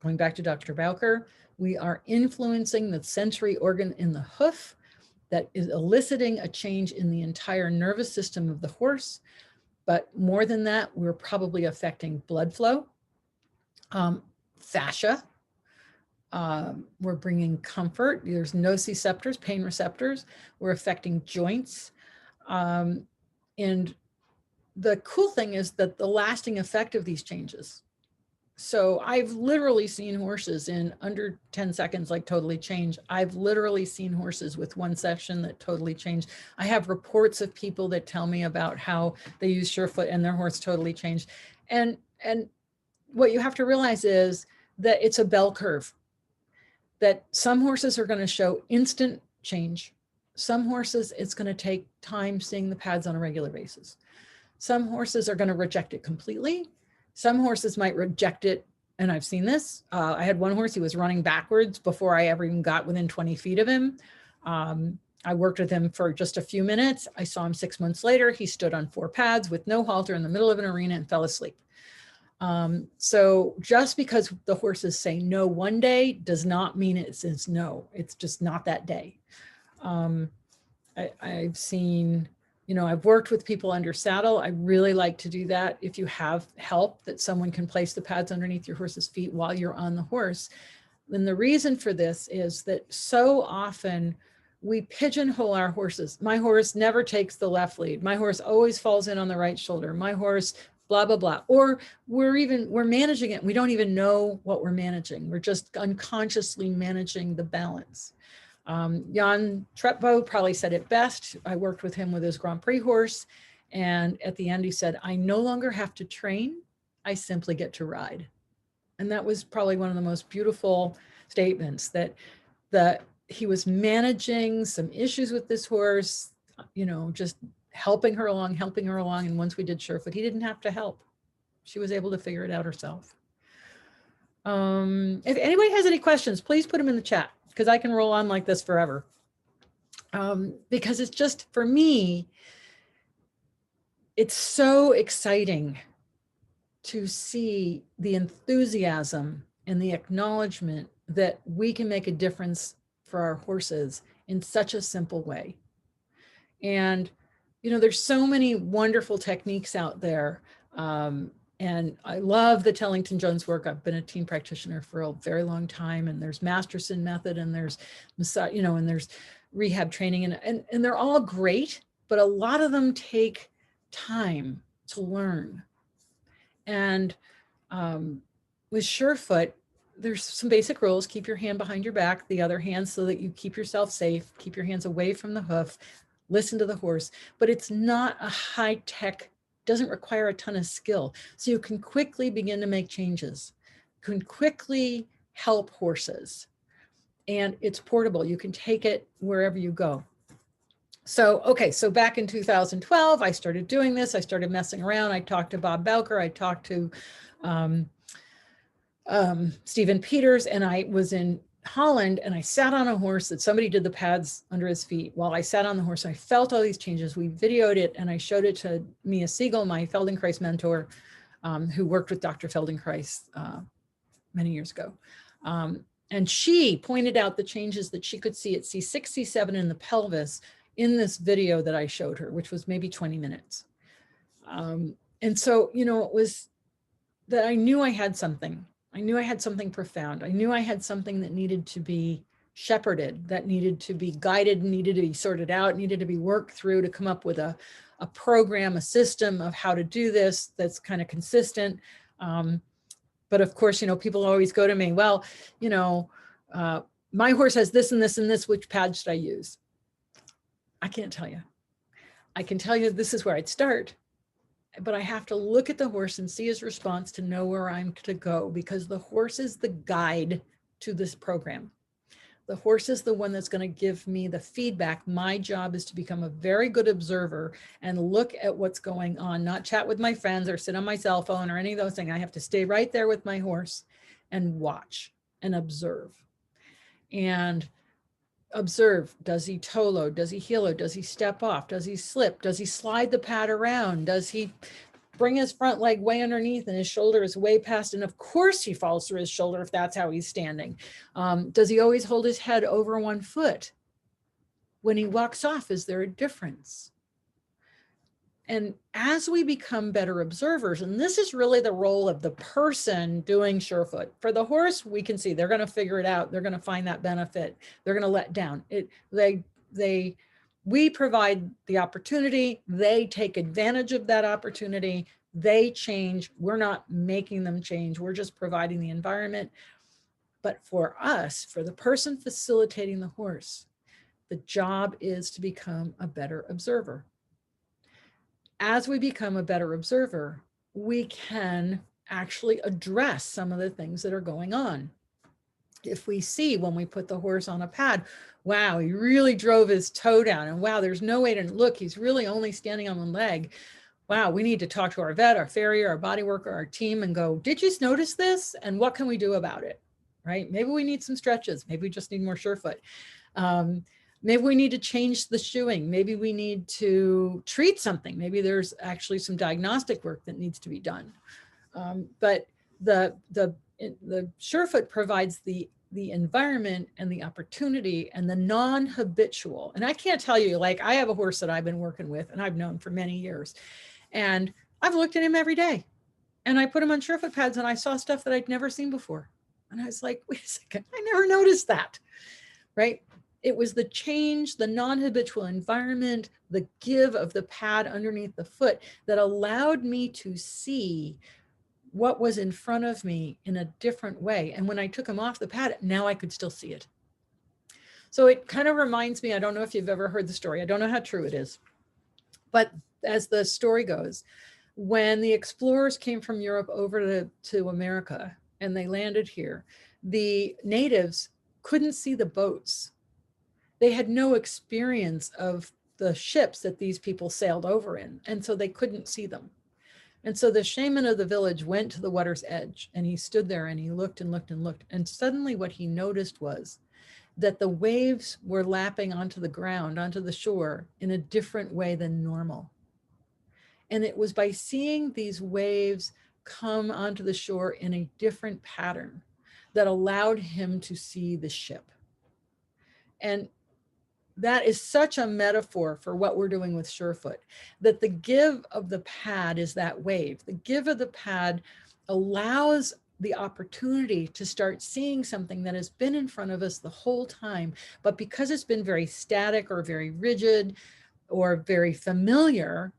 Going back to Dr. Belker, we are influencing the sensory organ in the hoof that is eliciting a change in the entire nervous system of the horse. But more than that, we're probably affecting blood flow, fascia. We're bringing comfort. There's nociceptors, pain receptors. We're affecting joints. And the cool thing is that the lasting effect of these changes So I've literally seen horses in under 10 seconds, like totally change. I've literally seen horses with one session that totally changed. I have reports of people that tell me about how they use Surefoot and their horse totally changed. And what you have to realize is that it's a bell curve, that some horses are going to show instant change. Some horses, it's going to take time seeing the pads on a regular basis. Some horses are going to reject it completely. Some horses might reject it, and I've seen this. I had one horse, he was running backwards before I ever even got within 20 feet of him. I worked with him for just a few minutes. I saw him 6 months later. He stood on 4 pads with no halter in the middle of an arena and fell asleep. So just because the horses say no one day does not mean it says no. It's just not that day. I've seen, you know, I've worked with people under saddle. I really like to do that. If you have help that someone can place the pads underneath your horse's feet while you're on the horse. And the reason for this is that so often we pigeonhole our horses. My horse never takes the left lead. My horse always falls in on the right shoulder. My horse, blah, blah, blah. Or we're managing it. We don't even know what we're managing. We're just unconsciously managing the balance. Jan Tretbo probably said it best. I worked with him with his Grand Prix horse. And at the end, he said, I no longer have to train. I simply get to ride. And that was probably one of the most beautiful statements, that he was managing some issues with this horse, you know, just helping her along. And once we did Surefoot, he didn't have to help. She was able to figure it out herself. If anybody has any questions, please put them in the chat, because I can roll on like this forever. Because it's just, for me, it's so exciting to see the enthusiasm and the acknowledgement that we can make a difference for our horses in such a simple way. And, you know, there's so many wonderful techniques out there. And I love the Tellington Jones work. I've been a team practitioner for a very long time, and there's Masterson method, and there's, you know, and there's rehab training, and they're all great, but a lot of them take time to learn. And with Surefoot, there's some basic rules. Keep your hand behind your back, the other hand so that you keep yourself safe, keep your hands away from the hoof, listen to the horse, but it's not a high-tech, doesn't require a ton of skill. So you can quickly begin to make changes, can quickly help horses, and it's portable. You can take it wherever you go. So, okay, so back in 2012, I started doing this. I started messing around. I talked to Bob Belker. I talked to Stephen Peters, and I was in Holland, and I sat on a horse that somebody did the pads under his feet. While I sat on the horse, I felt all these changes. We videoed it, and I showed it to Mia Siegel, my Feldenkrais mentor, who worked with Dr. Feldenkrais many years ago. And she pointed out the changes that she could see at C6, C7 in the pelvis in this video that I showed her, which was maybe 20 minutes. And so, you know, it was that I knew I had something. I knew I had something profound. I knew I had something that needed to be shepherded, that needed to be guided, needed to be sorted out, needed to be worked through to come up with a program, a system of how to do this that's kind of consistent. But of course, you know, people always go to me, well, you know, my horse has this and this and this, which pad should I use? I can't tell you. I can tell you this is where I'd start, but I have to look at the horse and see his response to know where I'm to go, because the horse is the guide to this program. The horse is the one that's going to give me the feedback. My job is to become a very good observer and look at what's going on, not chat with my friends or sit on my cell phone or any of those things. I have to stay right there with my horse and watch and observe. And observe, does he toe load? Does he heel load? Does he step off? Does he slip? Does he slide the pad around? Does he bring his front leg way underneath and his shoulder is way past? And of course he falls through his shoulder if that's how he's standing. Does he always hold his head over one foot? When he walks off, is there a difference? And as we become better observers, and this is really the role of the person doing Surefoot. For the horse, we can see they're going to figure it out. They're going to find that benefit. They're going to let down. We provide the opportunity. They take advantage of that opportunity. They change. We're not making them change. We're just providing the environment. But for us, for the person facilitating the horse, the job is to become a better observer. As we become a better observer, we can actually address some of the things that are going on. If we see when we put the horse on a pad, wow, he really drove his toe down, and wow, there's no way to look, he's really only standing on one leg. Wow, we need to talk to our vet, our farrier, our body worker, our team, and go, did you notice this? And what can we do about it? Right? Maybe we need some stretches. Maybe we just need more surefoot. Maybe we need to change the shoeing. Maybe we need to treat something. Maybe there's actually some diagnostic work that needs to be done. But the surefoot provides the environment and the opportunity and the non-habitual. And I can't tell you, like, I have a horse that I've been working with and I've known for many years. And I've looked at him every day. And I put him on surefoot pads and I saw stuff that I'd never seen before. And I was like, wait a second, I never noticed that, right? It was the change, the non-habitual environment, the give of the pad underneath the foot that allowed me to see what was in front of me in a different way. And when I took him off the pad, now I could still see it. So it kind of reminds me, I don't know if you've ever heard the story. I don't know how true it is. But as the story goes, when the explorers came from Europe over to America and they landed here, the natives couldn't see the boats. They had no experience of the ships that these people sailed over in, and so they couldn't see them. And so the shaman of the village went to the water's edge and he stood there and he looked and looked and looked. And suddenly what he noticed was that the waves were lapping onto the ground, onto the shore in a different way than normal. And it was by seeing these waves come onto the shore in a different pattern that allowed him to see the ship. And that is such a metaphor for what we're doing with surefoot, that the give of the pad is that wave. The give of the pad allows the opportunity to start seeing something that has been in front of us the whole time, but because it's been very static or very rigid or very familiar,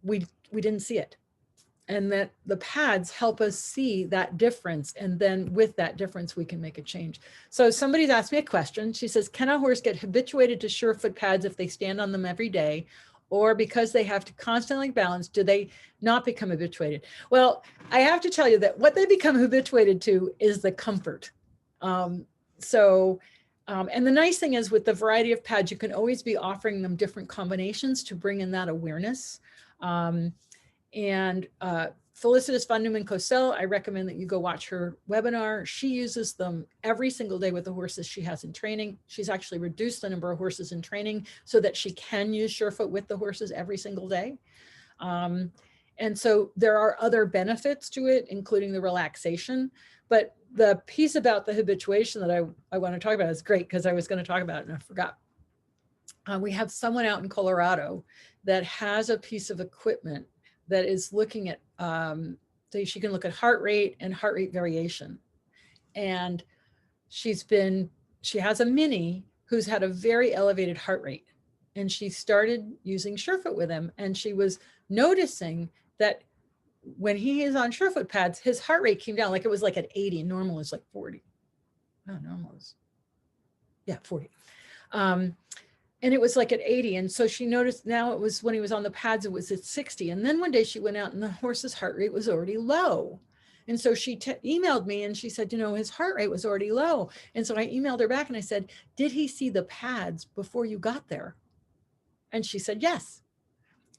we didn't see it. And that the pads help us see that difference. And then with that difference, we can make a change. So somebody's asked me a question. She says, can a horse get habituated to surefoot pads if they stand on them every day? Or because they have to constantly balance, do they not become habituated? Well, I have to tell you that what they become habituated to is the comfort. And the nice thing is with the variety of pads, you can always be offering them different combinations to bring in that awareness. Felicitas van Neumann-Cosell, I recommend that you go watch her webinar. She uses them every single day with the horses she has in training. She's actually reduced the number of horses in training so that she can use surefoot with the horses every single day. And so there are other benefits to it, including the relaxation. But the piece about the habituation that I want to talk about is great because I was going to talk about it and I forgot. We have someone out in Colorado that has a piece of equipment that is looking at, so she can look at heart rate and heart rate variation. And she has a mini who's had a very elevated heart rate. And she started using surefoot with him. And she was noticing that when he is on surefoot pads, his heart rate came down, like it was like at 80, normal is like 40. No, normal is, yeah, 40. And it was like at 80. And so she noticed now it was when he was on the pads, it was at 60. And then one day she went out and the horse's heart rate was already low. And so she emailed me and she said, you know, his heart rate was already low. And so I emailed her back and I said, did he see the pads before you got there? And she said, yes.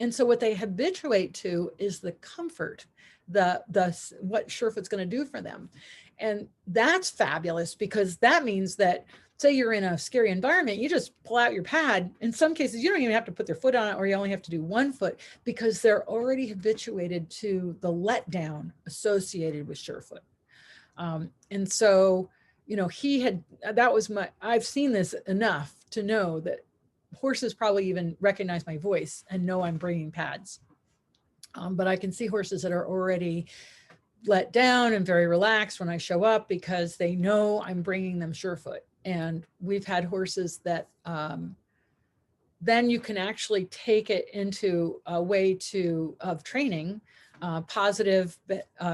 And so what they habituate to is the comfort, what surefoot's going to do for them. And that's fabulous because that means that say you're in a scary environment, you just pull out your pad. In some cases, you don't even have to put their foot on it or you only have to do one foot because they're already habituated to the letdown associated with surefoot. And so, you know, I've seen this enough to know that horses probably even recognize my voice and know I'm bringing pads. But I can see horses that are already let down and very relaxed when I show up because they know I'm bringing them surefoot. And we've had horses that then you can actually take it into a way of training positive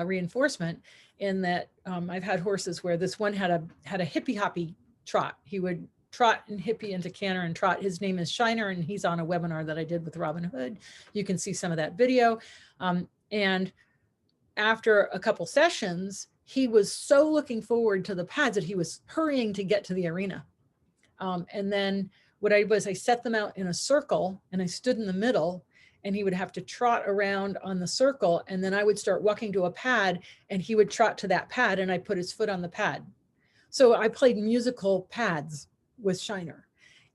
reinforcement, in that I've had horses where this one had a hippy hoppy trot. He would trot and hippie into canter and trot. His name is Shiner, and he's on a webinar that I did with Robin Hood. You can see some of that video. And after a couple sessions, he was so looking forward to the pads that he was hurrying to get to the arena. And then what I set them out in a circle, and I stood in the middle, and he would have to trot around on the circle. And then I would start walking to a pad, and he would trot to that pad, and I'd put his foot on the pad. So I played musical pads with Shiner.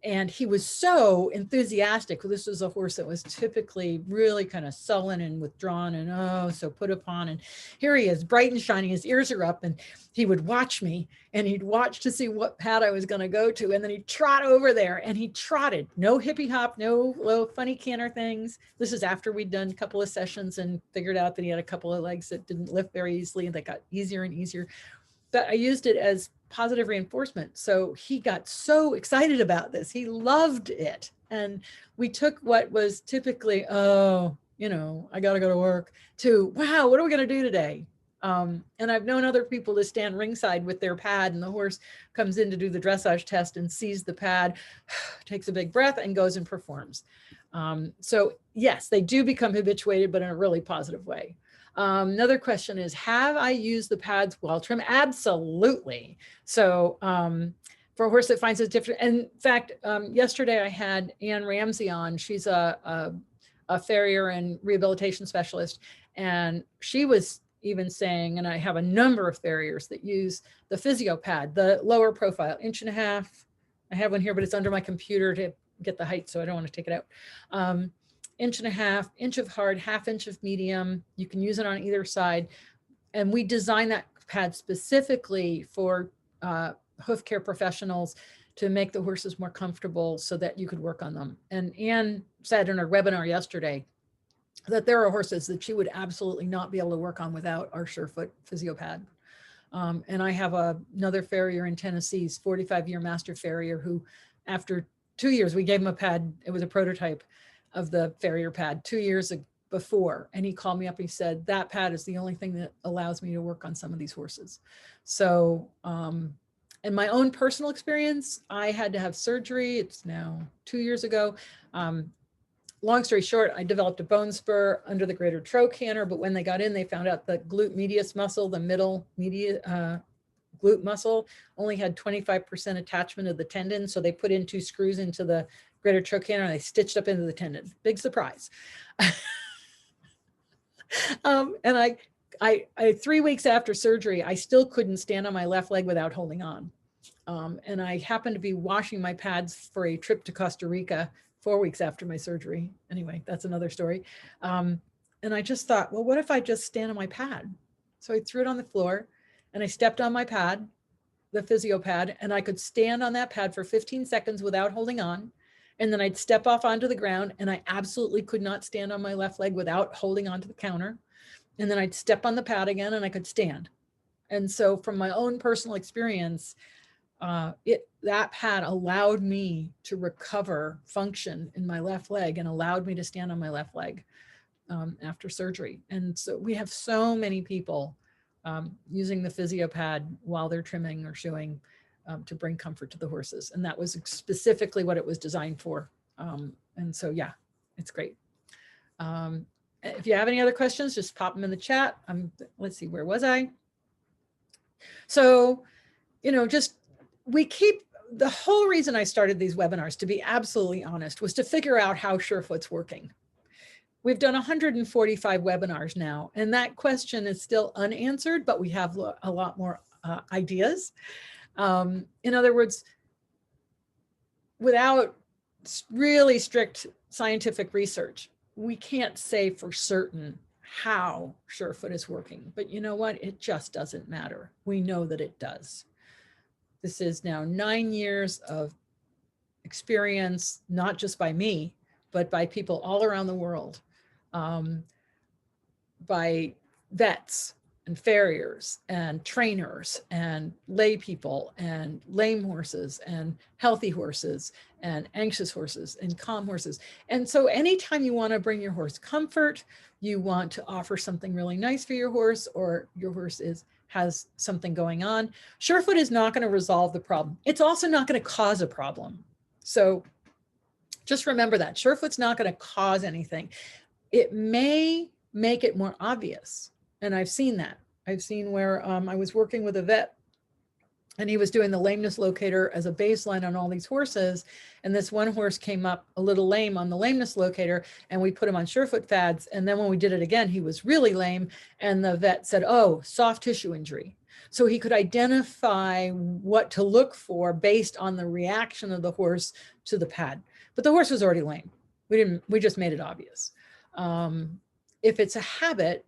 And he was so enthusiastic. This was a horse that was typically really kind of sullen and withdrawn and so put upon. And here he is, bright and shining. His ears are up, and he would watch me, and he'd watch to see what pad I was going to go to. And then he'd trot over there, and he trotted. No hippie hop, no low funny canter things. This is after we'd done a couple of sessions and figured out that he had a couple of legs that didn't lift very easily, and they got easier and easier. But I used it as positive reinforcement. So he got so excited about this. He loved it. And we took what was typically, I got to go to work, to, wow, what are we going to do today? And I've known other people to stand ringside with their pad, and the horse comes in to do the dressage test and sees the pad, takes a big breath, and goes and performs. So yes, they do become habituated, but in a really positive way. Another question is, have I used the pads while trim? Absolutely. So for a horse that finds it different, and in fact, yesterday I had Ann Ramsey on. She's a farrier and rehabilitation specialist, and she was even saying, and I have a number of farriers that use the physio pad, the lower profile, 1.5 inches. I have one here, but it's under my computer to get the height, so I don't want to take it out. 1.5 inches of hard, 1/2 inch of medium. You can use it on either side. And we designed that pad specifically for hoof care professionals to make the horses more comfortable so that you could work on them. And Anne said in our webinar yesterday that there are horses that she would absolutely not be able to work on without our Surefoot physio pad. And I have another farrier in Tennessee, 45-year master farrier, who after 2 years, we gave him a pad. It was a prototype of the farrier pad 2 years before. And he called me up, and he said, that pad is the only thing that allows me to work on some of these horses. So in my own personal experience, I had to have surgery. It's now 2 years ago. Long story short, I developed a bone spur under the greater trochanter, but when they got in, they found out the glute medius muscle, the middle glute muscle, only had 25% attachment of the tendon. So they put in 2 screws into the greater trochanter, and they stitched up into the tendon. Big surprise. And I 3 weeks after surgery, I still couldn't stand on my left leg without holding on. And I happened to be washing my pads for a trip to Costa Rica 4 weeks after my surgery. Anyway, that's another story. And I just thought, well, what if I just stand on my pad? So I threw it on the floor, and I stepped on my pad, the physio pad, and I could stand on that pad for 15 seconds without holding on. And then I'd step off onto the ground, and I absolutely could not stand on my left leg without holding onto the counter. And then I'd step on the pad again, and I could stand. And so from my own personal experience, that pad allowed me to recover function in my left leg and allowed me to stand on my left leg after surgery. And so we have so many people using the physio pad while they're trimming or shoeing to bring comfort to the horses. And that was specifically what it was designed for. And so, yeah, it's great. If you have any other questions, just pop them in the chat. Let's see, where was I? So, the whole reason I started these webinars, to be absolutely honest, was to figure out how Surefoot's working. We've done 145 webinars now, and that question is still unanswered, but we have a lot more ideas. In other words, without really strict scientific research, we can't say for certain how Surefoot is working. But you know what? It just doesn't matter. We know that it does. This is now 9 years of experience, not just by me, but by people all around the world, by vets, and farriers and trainers and lay people and lame horses and healthy horses and anxious horses and calm horses. And so anytime you want to bring your horse comfort, you want to offer something really nice for your horse, or your horse has something going on, Surefoot is not going to resolve the problem. It's also not going to cause a problem. So just remember that Surefoot's not going to cause anything. It may make it more obvious. And I've seen that. I've seen where I was working with a vet and he was doing the lameness locator as a baseline on all these horses. And this one horse came up a little lame on the lameness locator and we put him on Surefoot fads. And then when we did it again, he was really lame. And the vet said, oh, soft tissue injury. So he could identify what to look for based on the reaction of the horse to the pad. But the horse was already lame. We just made it obvious. If it's a habit,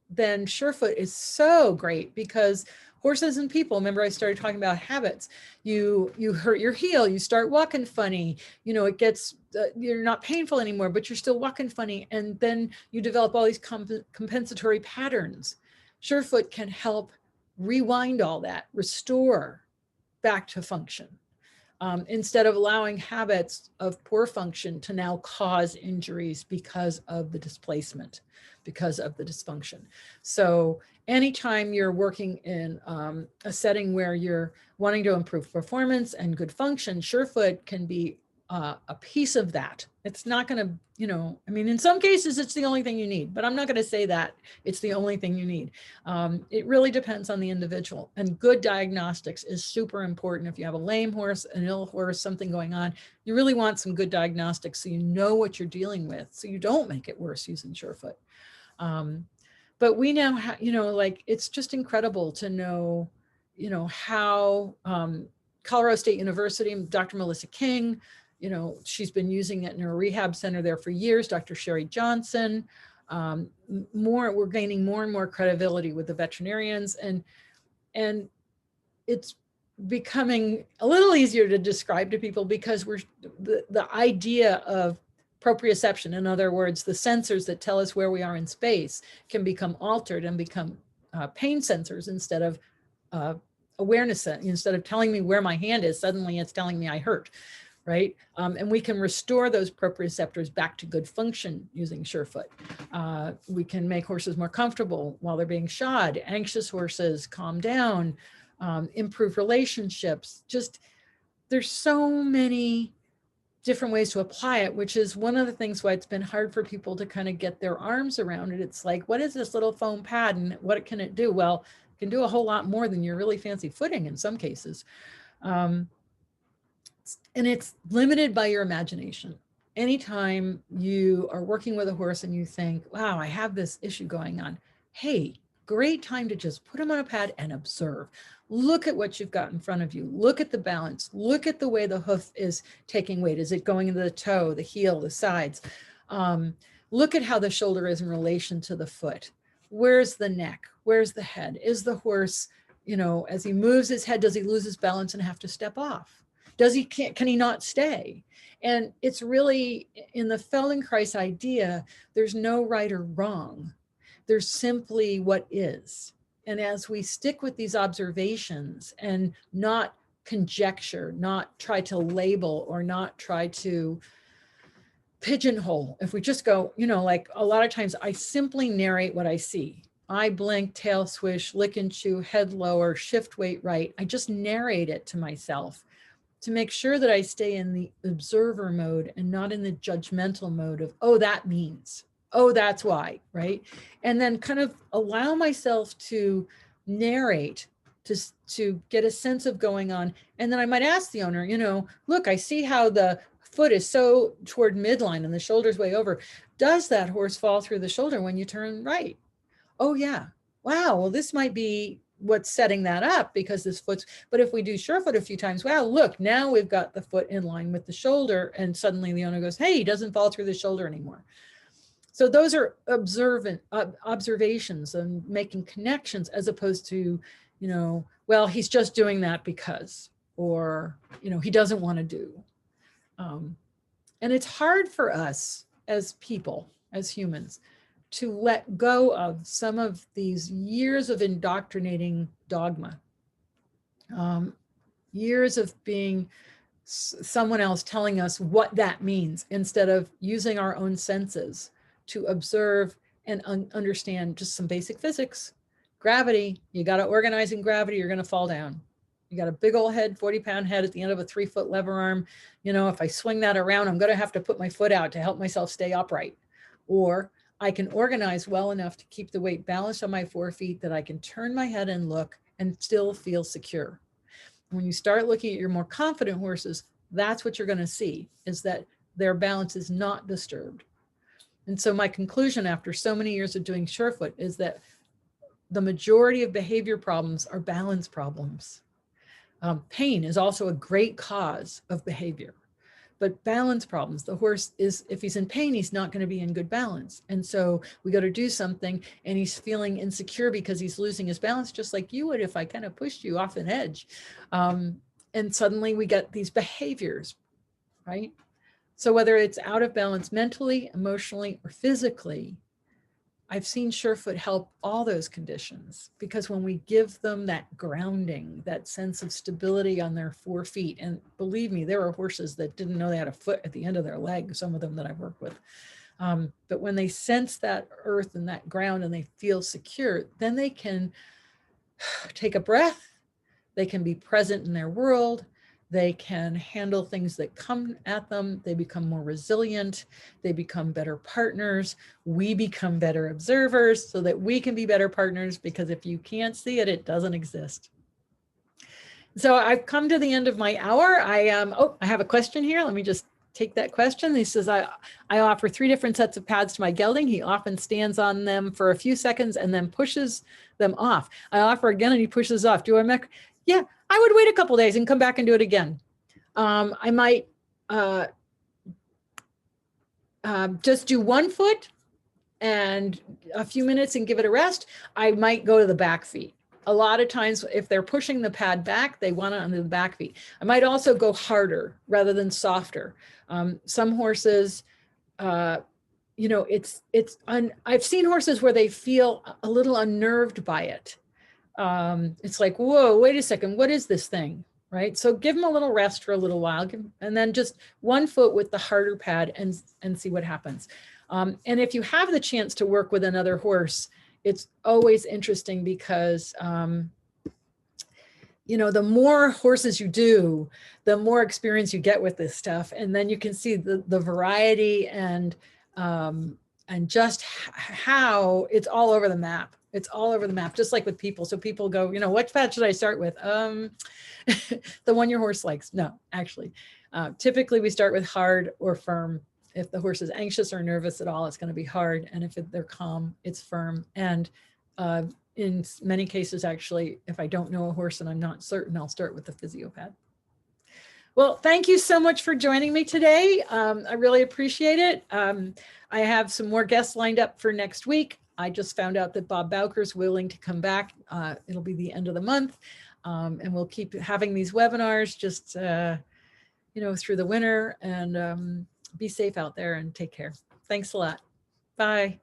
then Surefoot is so great because horses and people, remember I started talking about habits. You hurt your heel, you start walking funny, you know, it gets, you're not painful anymore, but you're still walking funny. And then you develop all these compensatory patterns. Surefoot can help rewind all that, restore back to function. Instead of allowing habits of poor function to now cause injuries because of the displacement, because of the dysfunction. So anytime you're working in a setting where you're wanting to improve performance and good function, Surefoot can be a piece of that. It's not going to, you know, I mean, in some cases it's the only thing you need, but I'm not going to say that it's the only thing you need. It really depends on the individual, and good diagnostics is super important. If you have a lame horse, an ill horse, something going on, you really want some good diagnostics so you know what you're dealing with, so you don't make it worse using Surefoot. But we now have, you know, like, it's just incredible to know, you know, how Colorado State University, Dr. Melissa King, you know, she's been using it in her rehab center there for years. Dr. Sherry Johnson, we're gaining more and more credibility with the veterinarians, and it's becoming a little easier to describe to people because the idea of proprioception, in other words, the sensors that tell us where we are in space, can become altered and become pain sensors instead of awareness. Instead of telling me where my hand is, suddenly it's telling me I hurt. Right? And we can restore those proprioceptors back to good function using Surefoot. We can make horses more comfortable while they're being shod. Anxious horses calm down, improve relationships. Just, there's so many different ways to apply it, which is one of the things why it's been hard for people to kind of get their arms around it. It's like, what is this little foam pad and what can it do? Well, it can do a whole lot more than your really fancy footing in some cases. And it's limited by your imagination. Anytime you are working with a horse and you think, wow, I have this issue going on. Hey, great time to just put them on a pad and observe. Look at what you've got in front of you. Look at the balance. Look at the way the hoof is taking weight. Is it going into the toe, the heel, the sides? Look at how the shoulder is in relation to the foot. Where's the neck? Where's the head? Is the horse, you know, as he moves his head, does he lose his balance and have to step off? Can he not stay? And it's really, in the Feldenkrais idea, there's no right or wrong. There's simply what is. And as we stick with these observations and not conjecture, not try to label or not try to pigeonhole, if we just go, you know, like a lot of times I simply narrate what I see. Eye blink, tail swish, lick and chew, head lower, shift weight right. I just narrate it to myself to make sure that I stay in the observer mode and not in the judgmental mode of, oh, that means, oh, that's why, right? And then kind of allow myself to narrate, to get a sense of going on. And then I might ask the owner, you know, look, I see how the foot is so toward midline and the shoulder's way over. Does that horse fall through the shoulder when you turn right? Oh yeah. Wow, well, this might be what's setting that up because this foot's, but if we do Surefoot a few times, wow, look, now we've got the foot in line with the shoulder, and suddenly the owner goes, hey, he doesn't fall through the shoulder anymore. So those are observations and making connections, as opposed to, you know, well, he's just doing that because, or, you know, he doesn't want to do. And it's hard for us as people, as humans, to let go of some of these years of indoctrinating dogma, years of being someone else telling us what that means, instead of using our own senses to observe and understand just some basic physics. Gravity, you got to organize in gravity, you're going to fall down. You got a big old head, 40-pound head at the end of a 3-foot lever arm. You know, if I swing that around, I'm going to have to put my foot out to help myself stay upright. Or I can organize well enough to keep the weight balanced on my 4 feet that I can turn my head and look and still feel secure. When you start looking at your more confident horses, that's what you're going to see, is that their balance is not disturbed. And so my conclusion after so many years of doing Surefoot is that the majority of behavior problems are balance problems. Pain is also a great cause of behavior, but balance problems, the horse is, if he's in pain, he's not going to be in good balance. And so we got to do something, and he's feeling insecure because he's losing his balance, just like you would if I kind of pushed you off an edge. And suddenly we get these behaviors, right? So whether it's out of balance mentally, emotionally, or physically, I've seen Surefoot help all those conditions, because when we give them that grounding, that sense of stability on their 4 feet, and believe me, there are horses that didn't know they had a foot at the end of their leg, some of them that I've worked with. But when they sense that earth and that ground and they feel secure, then they can take a breath, they can be present in their world, they can handle things that come at them, they become more resilient, they become better partners, we become better observers so that we can be better partners, because if you can't see it, it doesn't exist. So I've come to the end of my hour. I have a question here. Let me just take that question. He says, I offer 3 different sets of pads to my gelding. He often stands on them for a few seconds and then pushes them off. I offer again and he pushes off. Do I make? Yeah, I would wait a couple days and come back and do it again. I might just do 1 foot and a few minutes and give it a rest. I might go to the back feet. A lot of times, if they're pushing the pad back, they want it under the back feet. I might also go harder rather than softer. Some horses, you know, I've seen horses where they feel a little unnerved by it. It's like, whoa, wait a second, what is this thing, right? So give them a little rest for a little while, and then just 1 foot with the harder pad and see what happens. And if you have the chance to work with another horse, it's always interesting because, you know, the more horses you do, the more experience you get with this stuff. And then you can see the variety and just how it's all over the map. It's all over the map, just like with people. So people go, you know, what pad should I start with? The one your horse likes. No, actually, typically we start with hard or firm. If the horse is anxious or nervous at all, it's going to be hard. And if they're calm, it's firm. And in many cases, actually, if I don't know a horse and I'm not certain, I'll start with the physio pad. Well, thank you so much for joining me today. I really appreciate it. I have some more guests lined up for next week. I just found out that Bob Bowker's willing to come back. It'll be the end of the month. And we'll keep having these webinars just, you know, through the winter. And be safe out there and take care. Thanks a lot. Bye.